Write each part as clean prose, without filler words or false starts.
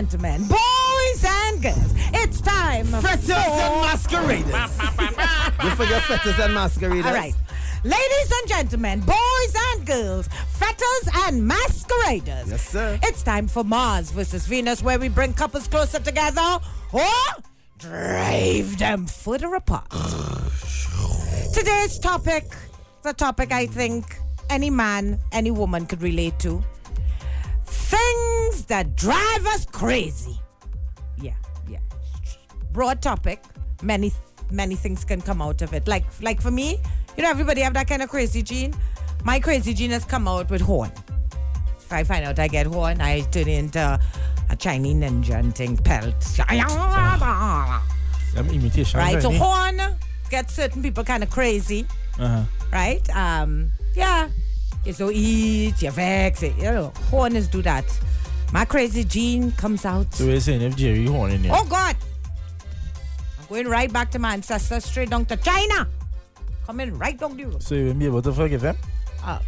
gentlemen, boys and girls, it's time Fetters and masqueraders. You forget fetters and masqueraders. All right. Ladies and gentlemen, boys and girls, fetters and masqueraders. Yes, sir. It's time for Mars versus Venus, where we bring couples closer together or drive them further apart. Today's topic, the topic I think any man, any woman could relate to. Things that drive us crazy. Yeah. Broad topic. Many things can come out of it. Like for me, you know, everybody have that kind of crazy gene. My crazy gene has come out with horn. If I find out I get horn, I turn into a Chinese ninja and think pelt. Imitation. Right? So horn gets certain people kind of crazy. Right? Yeah. You so eat, you vex, you know, horners do that. My crazy gene comes out. So you're saying if Jerry horn in here? Oh God! I'm going right back to my ancestors, straight down to China. Coming right down the road. So you won't be able to forgive him?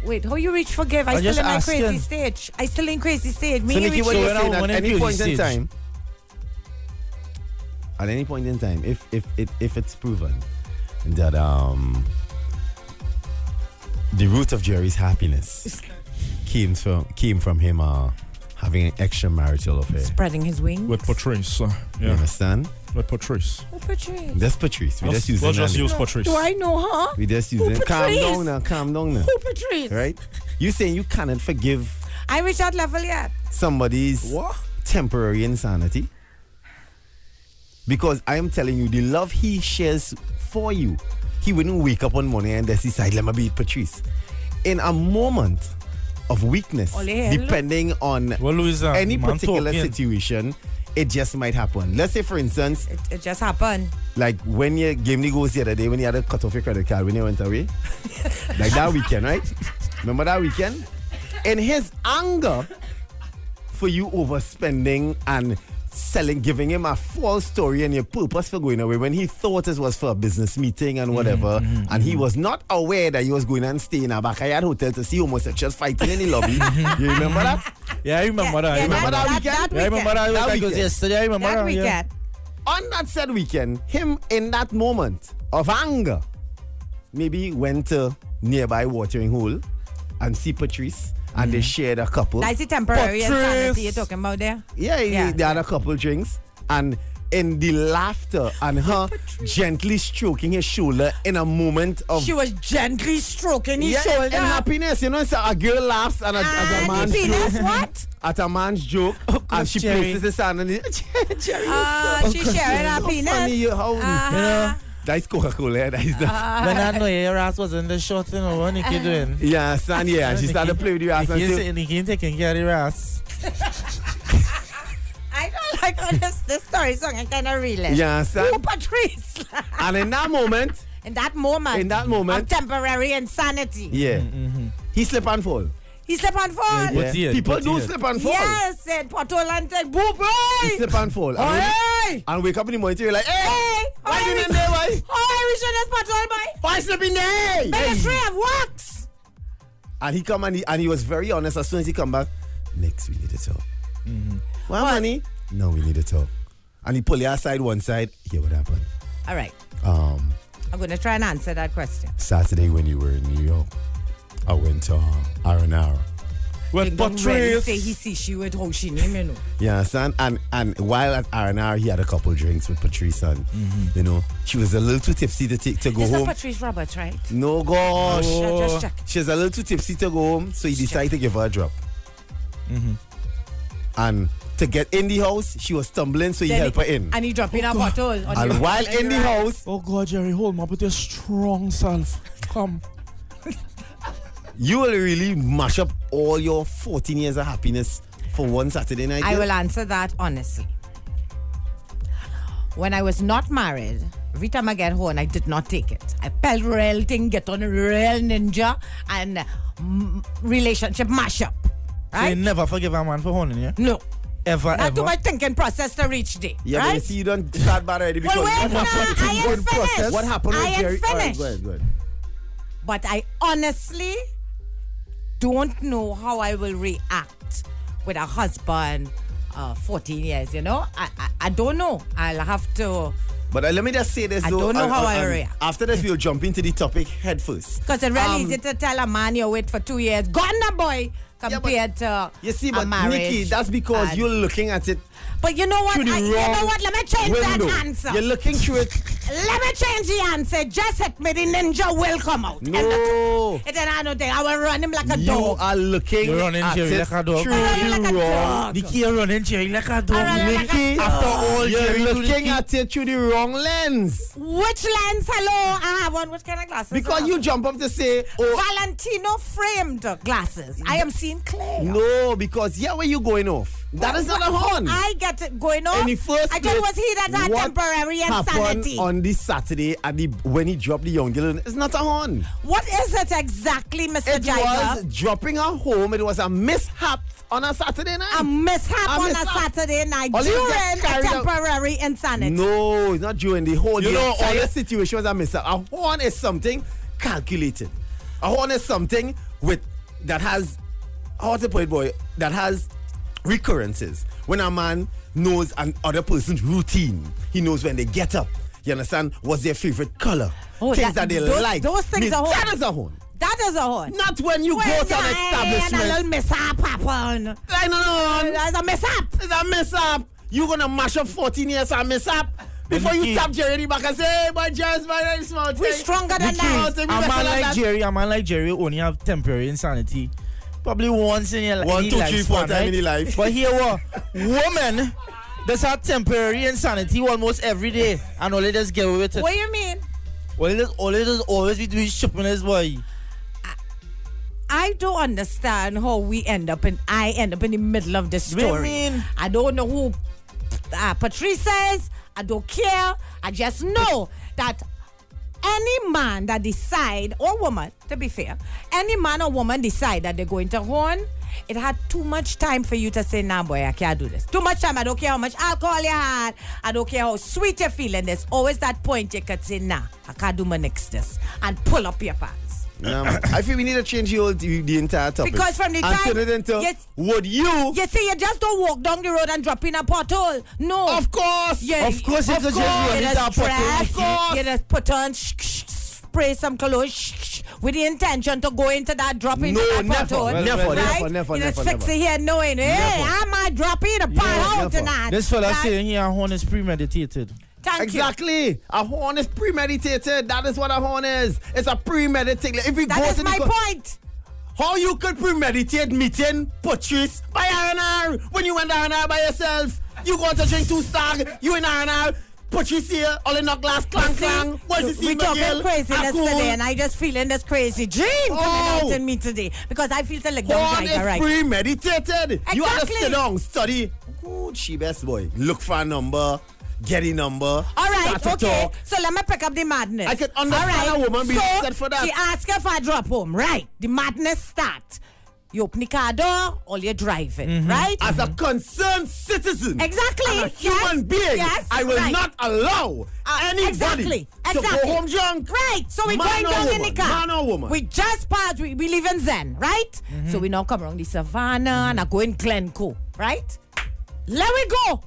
Wait, how you reach forgive? I still in my crazy stage. So Nikki, what you're saying at any point in time, at any point in time, if it's proven that the root of Jerry's happiness came from him having an extramarital affair, spreading his wings with Patrice. You understand? With Patrice. Oh, Patrice. That's Patrice. We just use Patrice. Do I know her? We just use it. Calm down now. Who Patrice? Right? You saying you cannot forgive I reached that level yet. somebody's temporary insanity? Because I am telling you, the love he shares for you, he wouldn't wake up one morning and just decide, let me beat Patrice. In a moment of weakness, depending on any particular situation, it just might happen. Let's say, for instance, it just happened. Like when you gave me goes the other day when you had to cut off your credit card when you went away. Like that weekend, right? Remember that weekend? In his anger for you overspending and giving him a false story and your purpose for going away when he thought it was for a business meeting and whatever, and he was not aware that he was going and staying in a backyard hotel to see homosexuals fighting in the lobby. You remember that? Yeah, I remember that. Remember that weekend? I remember that. That was yesterday. I remember that weekend. Yeah. On that said weekend, him in that moment of anger, maybe went to nearby watering hole and see Patrice. And they shared a couple. That's the temporary insanity you're talking about there? Yeah, they had a couple drinks. And in the laughter and her gently stroking his shoulder in a moment of... She was gently stroking his shoulder. And happiness. You know, so a girl laughs and at a man's joke. What? At a man's joke. And she places his hand and Jerry, she's sharing happiness. Funny, you know, that's Coca-Cola. That is that. When I know your ass was in the short, you know, what Nikki doing? Yeah, son, yeah. And she started to play with your ass. Nikki taking care of your ass. I don't like how this story song. I kind of realize. Yeah, son. Oh, Patrice. And in that moment. Of temporary insanity. Yeah. He slip and fall. He slip and fall. Yeah. People do slip and fall. Yes, said pothole and take boo boy. He slip and fall. And wake up in the morning, you're like, hey, why you in there, why? Oh, we should have pothole boy. Why slip in there? Ministry of Works. And he come and he was very honest. As soon as he come back, next we need to talk. Well, honey, no, we need to talk. And he pull you aside one side. Hear what happened. All right. I'm going to try and answer that question. Saturday when you were in New York, I went to R&R. With Patrice. Say he see she with how she name, you know. Yeah, son. And while at R&R, he had a couple drinks with Patrice, and you know, she was a little too tipsy to go home. Is Patrice Roberts, right? No, gosh. Just check. She was a little too tipsy to go home, so he decided to give her a drop. And to get in the house, she was stumbling, so he helped her in. And he dropped in a bottle. And while in the house... Oh, God, Jerry, hold me up with your strong self. Come. You will really mash up all your 14 years of happiness for one Saturday night? I will answer that honestly. When I was not married, every time I get home, I did not take it. I pelt real thing, get on a real ninja, and relationship mash up. Right? So you never forgive a man for honing you? No. Ever. Not too much thinking process to reach day. Yeah, right? but you see, you don't start bad already because I am finished. What happened with Jerry? Finished. All right, go ahead. But I honestly don't know how I will react with a husband, 14 years, you know. I don't know. I'll have to. But let me just say this, I though. don't know how I react. After this, we'll jump into the topic head first. Because it's really easy to tell a man you wait for 2 years. Gone now, boy. Compared to you see, a but marriage. Nikki, that's because you're looking at it. But you know what? You know what? Let me change window. that answer. You're looking through it. Let me change the answer. Just hit me, the ninja will come out. No. It's an another thing. I will run him like a You dog. are looking You're running at Jerry it like a dog. through I'm running like the a wrong. dog. Nikki, you're running Jerry like a dog. running like a Nikki, dog. After all, you're Jerry, looking at it through the wrong lens. Which lens? Hello, I have one. Which kind of glasses? Because I you have? jump up to say, oh, Valentino framed glasses. I am seeing clear. no, because where you going off? That is not a horn. I get it going on. In the first I thought it was he that had what temporary happened insanity. on this Saturday when he dropped the young girl? It's not a horn. What is it exactly, Mr. It Jaiga? was dropping her home. It was a mishap on a Saturday night. A mishap on a mishap. Saturday night All you during get a carried out. temporary insanity. No, it's not during the whole. You know, entire all the- situation was a mishap. A horn is something calculated. A horn is something that has, how to put it, boy, that has recurrences. When a man knows an other person's routine, he knows when they get up. You understand? What's their favorite color? Oh, Things that they like. those things are horn. That is a horn. That is a horn. Not when you When go to an a establishment. little mishap happen. I know. There's a mishap. It's a mishap. You're gonna mash up 14 years a mishap before you Nikki. tap Jerry in the back and say, hey, my Jerry's very small. We're stronger than Nikki, that. a man like Jerry only have temporary insanity. Probably once in your life. 1, 2, 3, 4 times in your life. But here what? Woman does have temporary insanity almost every day. And all they just get away with it. What do you mean? All they just always be doing shipping his boy. I don't understand how I end up in the middle of this What do you story. mean? I don't know who Patrice is. I don't care. I just know that any man that decide, or woman, to be fair, any man or woman decide that they're going to horn, it had too much time for you to say, nah, boy, I can't do this. Too much time. I don't care how much alcohol you had. I don't care how sweet you're feeling. There's always that point you could say, nah, I can't do my next this. And pull up your pants. I feel we need to change the entire topic. Because from the and time- turn it into, Yes. would you? You see, you just don't walk down the road and drop in a pothole. No. Of course. Yeah, Of course, of it's just course. running You down just dress, pothole. Of course. you just put on, spray some cologne, with the intention to go into that drop into No, that never. pothole. Well, never, right? never, You just never, fix never. it here knowing, hey, I might drop in a pothole never. tonight. This fella Right? saying here horn is premeditated. Thank you. Exactly. A horn is premeditated. That is what a horn is. It's a premeditated. If we go That is to my the point. how you could premeditate meeting Patrice by R&R when you went R&R by yourself? You going to drink 2 stag, you in R&R, Patrice here, all in a glass, clang, clang. What's the We scene, talking McGill? craziness Cool. today, and I just feeling this crazy dream coming out in me today because I feel to like young Horn Jaiga is right. premeditated. You have to Exactly. sit down, study. Good, she best boy. Look for a number, get a number. All right, start to okay. talk. So let me pick up the madness. I can understand a woman being upset for that. She asked if I drop home. Right. The madness start. You open the car door or you're driving. Right? As a concerned citizen, Exactly. and a human being, Yes. I will Right. not allow anybody Exactly. to go home drunk. Right. So we're Man going or down in woman, the car. man or woman. We just passed. We live in Zen, right? So we now come around the savannah and I go in Glencoe, right? Let we go.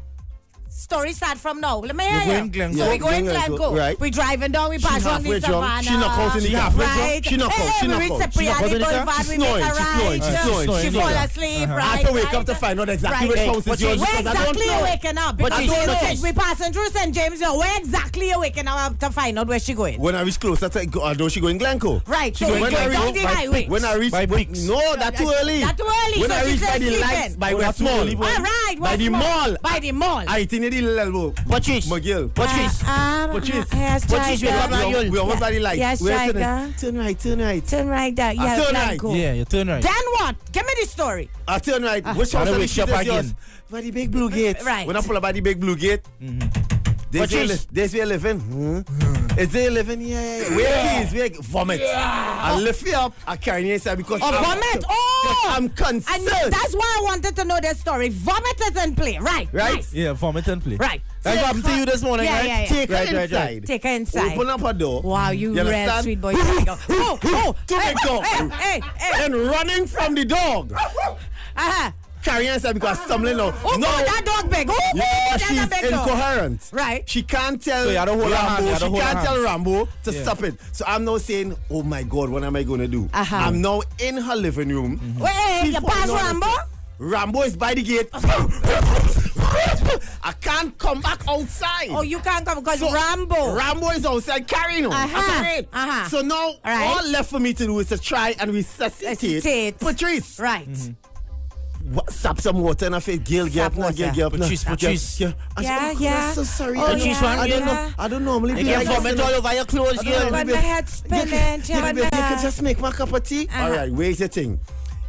Story start from now. Let me hear You're you. going Glencoe. So Yeah, we go in Glencoe, Glencoe. right. We driving down. We pass around the halfway drunk. savannah. She knock out in the car. Right. She knock out. She we knock reach out. the She knock out in Priali the car? Boulevard. She's We make snoring, a she's right. snoring, she's snoring, She she's fall snoring. asleep. I Right. have to wake right. up to find out exactly Right. which Hey, house is but yours Where because I don't exactly you know. waking up? But Because you they know- said we passing through St. James. Where exactly you waking up to find out where she going? When I reach closer to don't she go in Glencoe? Right. She So go we when go I reach- down the by- highway. When I reach By Bricks. No, that's too early. That's too early. When So I she reach said by the sleeping. lights by Oh, West that's too Mall. early, boy. All right. By West the mall. By the mall. I think the little elbow. Patrice. McGill. Patrice. Patrice. Yes, Patrice, we Jaiga. come on. We almost by the lights. Yes, Wait, Jaiga. turn right, turn right. Turn right there. Yeah, turn like right. go. Yeah, you turn right. Then what? Give me the story. I turn right. Which house Gotta of the wake street up is again. yours? By the big blue gate. Right. When I pull up by the big blue gate, Patrice. There's where living. Is there living? Yeah. Where keys? Where vomit? I lift you up. I carry you inside because Oh, vomit. Oh! I'm concerned. And that's why I wanted to know this story. Vomit is in play. Right. Right? Nice. Yeah, vomit and play. Right. That's what happened to you this morning, Yeah, right? yeah, yeah. Take her Right, right, inside. right. Take her inside. Open up a door. Wow, you red understand? sweet boy. Oh, To hey, the dog. hey, hey, hey. And running from the dog. Uh-huh. carrying herself because stumbling now. Oh, no, God, that dog big. Oh, yeah, that's a she's big dog. incoherent. Right. She can't tell So you had to hold her hand, you Rambo. had to She hold her can't tell hand. Rambo to stop it. So I'm now saying, oh my God, what am I going to do? I'm now in her living room. Wait, She's you pass falling on Rambo? herself. Rambo is by the gate. I can't come back outside. Oh, you can't come because So, Rambo. Rambo is outside carrying on. Uh-huh. So now all left for me to do is to try and resuscitate Patrice. Right. Sap some water in her face. Gil, Sap no, water. Gil, no. Patrice. Yeah. Yeah. I'm so sorry. Oh, I don't- yeah. I don't normally You be get like vomit this. all over your clothes, I don't girl. know. But my head's spinning. You can just make my cup of tea. All right, where's the thing?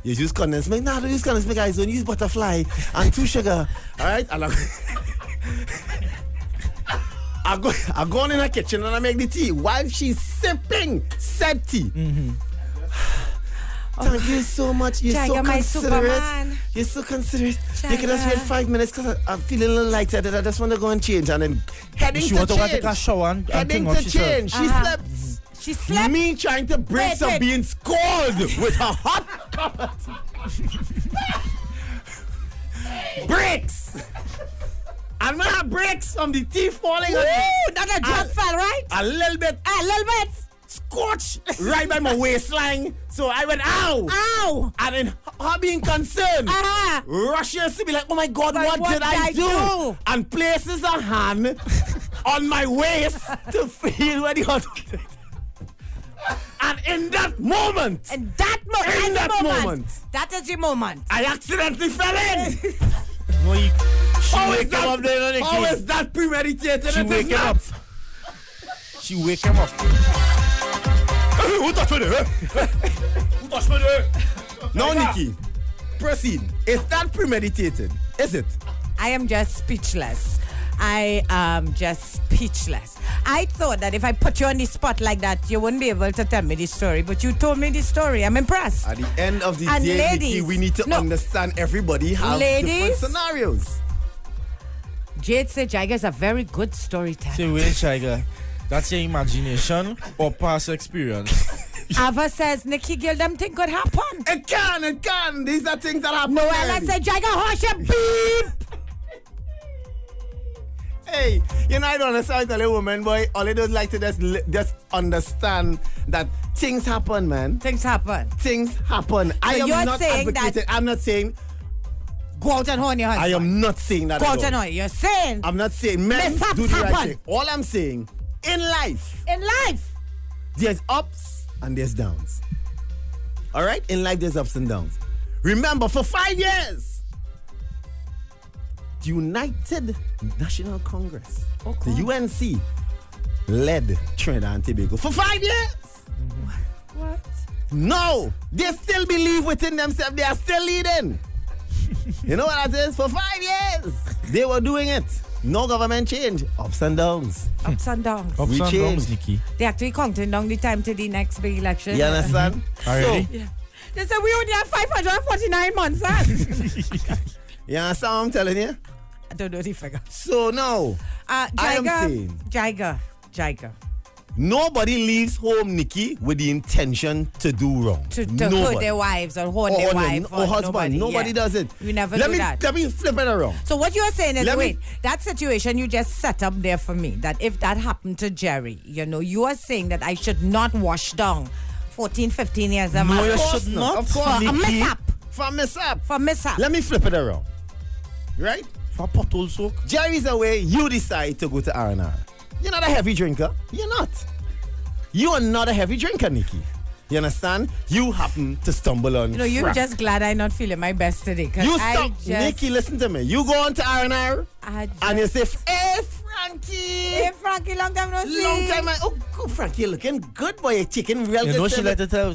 You use condensed milk. Nah, don't use condensed milk, guys. Don't use butterfly and 2 sugar. All right? And I go in the kitchen and I make the tea while she's sipping said tea. Thank you so much. You're so Jaiga, my considerate. Superman. You're so considerate. Jaiga. You can just wait 5 minutes because I'm feeling a little lightheaded. I just want to go and change. And then heading She to want to go and change. take a shower and Heading think what to she said. change. She slept. She slept. Me trying to break Wait, some wait. beans cold with her hot cup of tea. Bricks! And when I bricks from the tea falling on me, Ooh, that a drop fell, right? a little bit A little bit. scorched right by my waistline. So I went, ow! Ow. And in her being concerned, rushes to be like, oh my God, But what did I do? do? And places a hand on my waist to feel where the hot. And in that moment, And that In that moment. That is your moment. I accidentally fell in. No, she How is wake him up there, Nikki. How is that premeditated? She It is wake him not. up. She wake him up. Who touched me there? Who touched me there? No, Nikki. Proceed. Is that premeditated? Is it? I am just speechless. I am just speechless. I thought that if I put you on the spot like that, you wouldn't be able to tell me the story. But you told me the story. I'm impressed. At the end of the And day, ladies, Nikki, we need to no. understand everybody have different Ladies. scenarios. Jade said Jaiga is a very good storyteller. Say, wait, Jaiga. That's your imagination or past experience? Ava says Nikki Gill, them thing could happen. It can. These are things that happen. Noella already. said Jaiga, hush your beep. Hey, you know, I don't understand tell a woman, boy. All I do is like to just understand that things happen, man. Things happen. Things happen. I am you're not saying that- advocating. I'm not saying. Go out and horn your husband. I am not saying that. Go at out all. and horn. You're saying I'm not saying men Mishaps do the right happen. thing. All I'm saying, in life, in life. there's ups and there's downs. All right? In life, there's ups and downs. Remember, for 5 years, the United National Congress, the UNC, led Trinidad and Tobago for 5 years. What? No, they still believe within themselves they are still leading. You know what that is? For 5 years, they were doing it. No government change. Ups and downs. Ups and downs. Ups We and change. downs, Nikki. They actually counting down the time to the next big election. You understand? Already? So, They said we only have 549 months, huh? you understand what I'm telling you? I don't know the figure. So now, I am saying, Jaiga. nobody leaves home, Nikki, with the intention to do wrong. To Nobody. hurt their wives or horn their wife or husband. Nobody yeah. does it. We never let do me, that. Let me flip it around. So what you're saying is, Let me- wait, that situation you just set up there for me, that if that happened to Jerry, you are saying that I should not wash down 14, 15 years of No, my you Of course should not. not. Of course. a Nikki. mishap. For mishap. For mishap. Let me flip it around. Right? For pothole soak. Jerry's away, you decide to go to R&R. You're not a heavy drinker. You're not. You are not a heavy drinker, Nikki. You understand? You happen to stumble on You're crack. just glad I'm not feeling my best today. 'Cause You I stop. just, Nikki, listen to me. You go on to R&R and you say, hey, Frankie. Hey, Frankie, long time no see. Long time. Oh, good, Frankie. You're looking good, boy. You're chicken real You good. know she Seven. like to tell.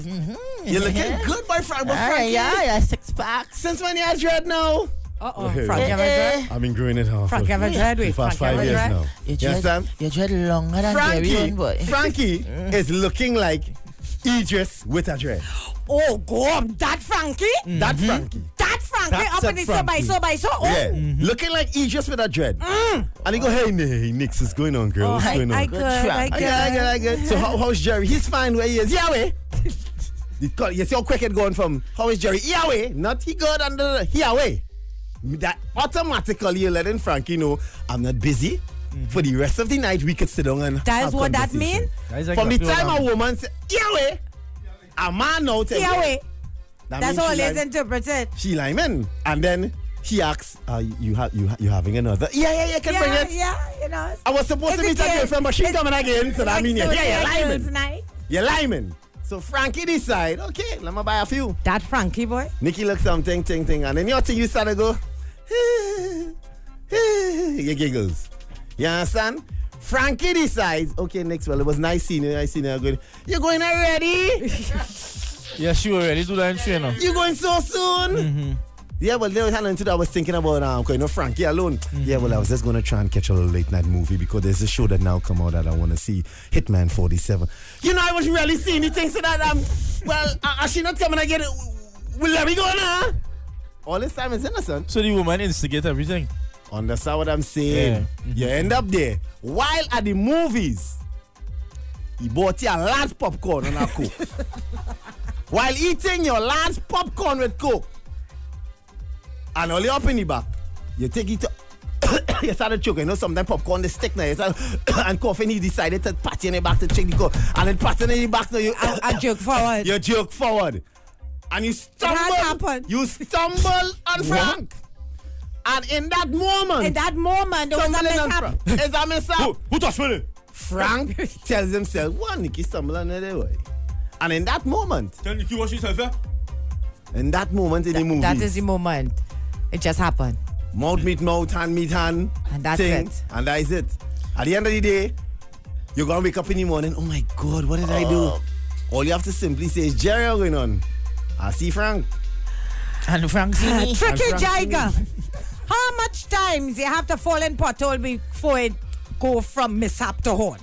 You're looking good, boy, Frank. But Frankie, yeah, 6 packs. since when you had dread now? Uh-oh. Hey. Frankie, have a dread? I've been growing it half. Frankie, have a dread? Wait, For the past Frankie, 5 have a years dread? now. You understand? You dread longer than Jerry, Frankie, one boy. Frankie is looking like Idris with a dread. Oh, God, that Frankie? That Frankie. That Frankie That's up a in the Frankie. so by so. Oh. Yeah, looking like Idris with a dread. And he go, hey, Nix, what's going on, girl? What's going on? I good. I get. So how's Jerry? He's fine where he is. Yahweh. You see how quick it going from how is Jerry? Yahweh. Not he good under the Yahweh. that automatically you're letting Frankie know I'm not busy. For the rest of the night, we could sit down and That is have what that conversation. mean? From the time a woman says, "Yahweh," a man now tells Yahweh. that That's means all she it's like- interpreted. She like, man. And then he asks, you having another? Yeah, can bring it. Yeah, you know. I was supposed to It's meet a a game. girlfriend, but she It's- coming again. So that means, So you're girls' lying. night. You're lying. So Frankie decide, okay, let me buy a few. That Frankie boy. Nikki looks something, ting. And then your thing, you start to go, you giggles. You understand? Frankie decides, okay, next, well, it was nice seeing you. Good. You're going already? Yeah, she already do that in trainer. You going so soon? Yeah, well, there was into that. I was thinking about Frankie alone. Yeah, well, I was just gonna try and catch a little late night movie because there's a show that now come out that I want to see, Hitman 47. You know, I was really seeing the things so that well, she not coming again. Will let me go now? All this time is innocent. So the woman instigate everything. Understand what I'm saying? Yeah. You end up there while at the movies. He bought you a large popcorn and a Coke. While eating your large popcorn with Coke. And only up in the back, you take it to, you started choking. You know, sometimes popcorn, they stick now. And coughing, he decided to pat you in the back to check the Coke. And then patting in the back, now you I jerk forward. you jerk forward. And you stumble. has happened. You stumble on Frank. And in that moment, there was a stumbling on mishap. Frank. It's a mishap. Who touched me? Frank tells himself, "What, Nikki stumble another way." And in that moment, Tell Nikki what she said, eh? in the movies, That is the moment. It just happened. mouth meet mouth, hand meet hand, And that's thing, it. and that is it. At the end of the day, you're gonna wake up in the morning. Oh my God, what did I do? All you have to simply say is, "Jerry, what's going on? I see Frank." And Frank see me. Tricky And Frank Jaiga. How much times you have to fall in pothole before it go from mishap to horn?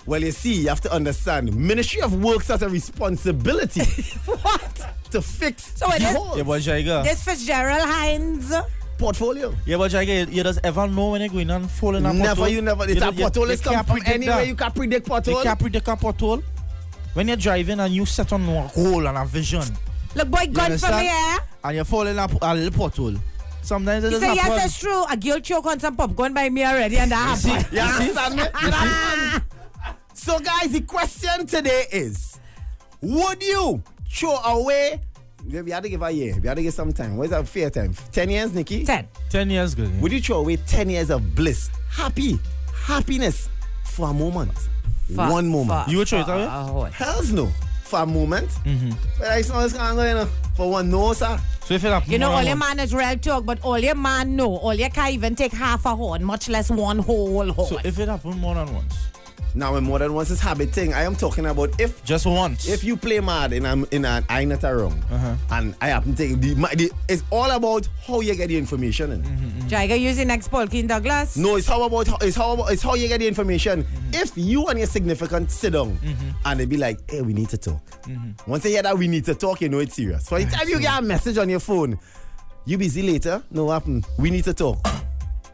Well, you see, you have to understand, Ministry of Works has a responsibility What? to fix So it the is- holes. Yeah, but Jaiga. This Fitzgerald Hines. Portfolio. Yeah, but Jaiga, you just ever know when you're going and falling in a Never, pothole? you never. It's a pothole is come from anywhere. You can't predict You pothole. can't predict a pothole. When you're driving and you set on a hole and a vision, Look, boy, gun from understand? here. and you fall in a little pothole. Sometimes it He doesn't said, happen. yes, it's true. A girl choke on some popcorn by me already, and that happened. You understand me? It happens. So, guys, the question today is, would you throw away? We had to give a year. We had to give some time. What is that fair time? 10 years, Nikki? 10. 10 years good. Would you throw away 10 years of bliss, happiness for a moment? One moment. You would throw it away? away? Hells no. For a moment. But I saw this going on, for one, no, sir. So if it happens, You know, more all than your once. man is real talk, but all your man know. All you can't even take half a horn, much less one whole horn. So if it happens more than once, Now, when more than once is habit thing, I am talking about just once. if you play mad in an I not wrong, and I happen to take it's all about how you get the information. Jaiga using next Paul King Douglas. No, it's how you get the information. If you and your significant sit down and they be like, "Hey, we need to talk." Once they hear that we need to talk, you know it's serious. So anytime you get a message on your phone, you busy later? No, what happened? We need to talk.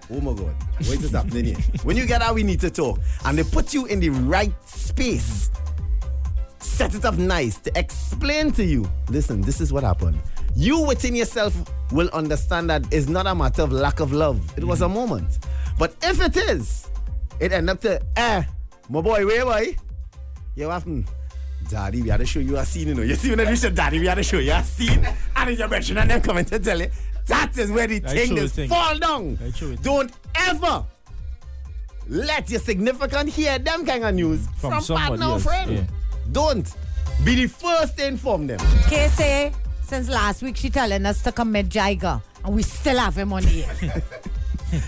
Oh my God, what is happening here? When you get out, we need to talk. And they put you in the right space. Set it up nice to explain to you, listen, this is what happened. You within yourself will understand that it's not a matter of lack of love. It was a moment. But if it is, it end up to, my boy, where boy? Yeah, what happened? Daddy, we had to show you a scene, you know. You see when you say, Daddy, we had to show you a scene. And it's your mention and them coming to tell you. That is where the thing is fall down. Don't ever let your significant hear them kind of news from partner or friend. Yeah. Don't be the first to inform them. Casey, since last week, she telling us to commit Jaiga, and we still have him on the air.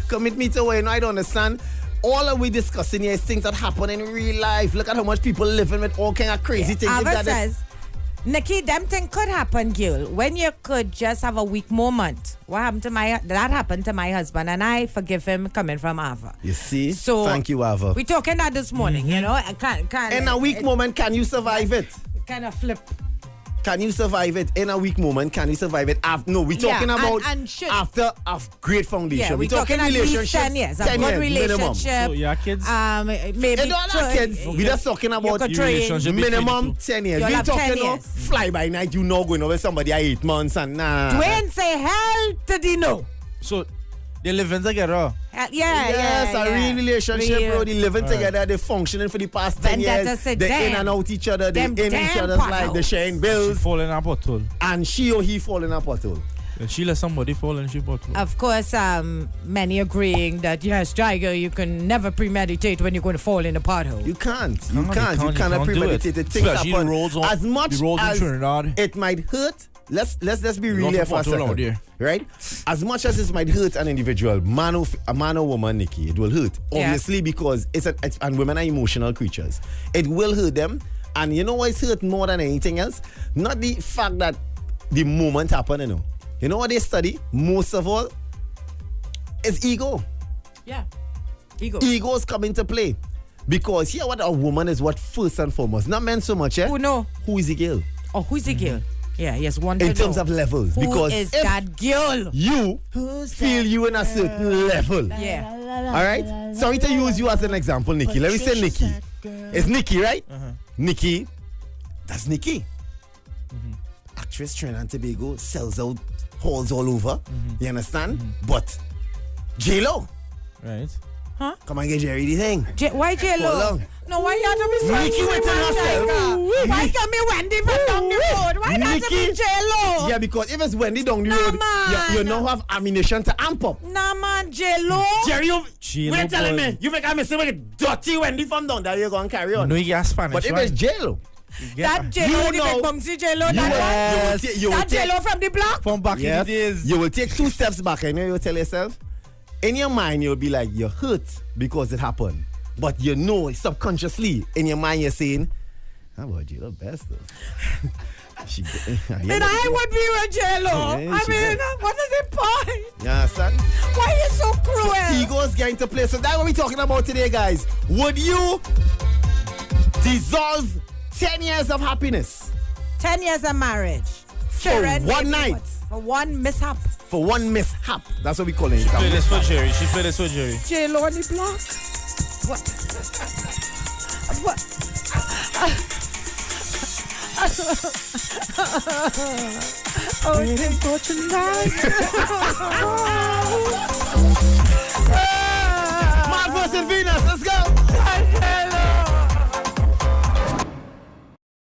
Commit me to where I don't understand. All that we discussing here is things that happen in real life. Look at how much people living with all kind of crazy things. Ava says, Nikki, them thing could happen, girl. When you could just have a weak moment. What happened to that happened to my husband, and I forgive him coming from Ava. You see? So thank you, Ava. We talking that this morning, you know. I can't. In a weak moment, can you survive it? Kind of flip. Can you survive it in a weak moment? Can you survive it after? No, we're talking about after a great foundation. Yeah, we're talking at least 10 years. A good relationship. So your kids? Maybe and all our kids. We're just talking about relationship minimum 10 years. We're talking about fly by night. You know, going over somebody at 8 months and nah. Dwayne say hell to the no. So they living together. Yes, a real relationship, bro. They living together, they functioning for the past 10 years. They in and out each other, they in each other's life, they sharing bills. She fall in a pothole. And she or he fall in a pothole. She let somebody fall in she pothole. Of course, many agreeing that yes, Jaiga, you can never premeditate when you're going to fall in a pothole. You can't. You cannot premeditate it. Things happen. As much as it might hurt, let's be real here for a second. Right? As much as it might hurt an individual, a man or woman, Nikki, it will hurt. Obviously, because and women are emotional creatures. It will hurt them. And you know why it's hurt more than anything else? Not the fact that the moment happened, you know. You know what they study? Most of all, is ego. Yeah. Ego. Egos come into play. Because here what a woman is what first and foremost. Not men so much, eh? Who know? Who is the girl? Oh, who's the girl? Yeah, yes, one in terms of levels. Who because is that girl? You feel you in a certain level. Yeah. Alright? Sorry to use you as an example, Nikki. Let me say Nikki. It's Nikki, right? Nikki. That's Nikki. Actress Trinidad and Tobago sells out halls all over. You understand? But J-Lo. Right. Huh? Come and get Jerry the thing. Why J-Lo? No, why you have to be so Nikki went in herself. Why can't be Wendy from down the road? Why not to be J-Lo? Yeah, because if it's Wendy down the road, you now have ammunition to amp up. Nah, man, J-Lo. Jerry, wait telling me. You make a mistake with dirty Wendy from down there, you're going to carry on. No, you got Spanish. But if it's J-Lo. That J-Lo, the big bumsy J-Lo, that J-Lo from the block? From back in the days. You will take 2 steps back and you will tell yourself, in your mind, you'll be like, you're hurt because it happened. But you know, subconsciously, in your mind, you're saying, how about J-Lo best though? Then I would be with J-Lo. Yeah, I mean, what is the point? You understand? Why are you so cruel? So egos get into play. So that's what we're talking about today, guys. Would you dissolve 10 years of happiness? 10 years of marriage. For one night. For one mishap. For one mishap. That's what we call it. She played this for Jerry. J-Lo on the block. What? What? Waiting for tonight. Mad versus Venus.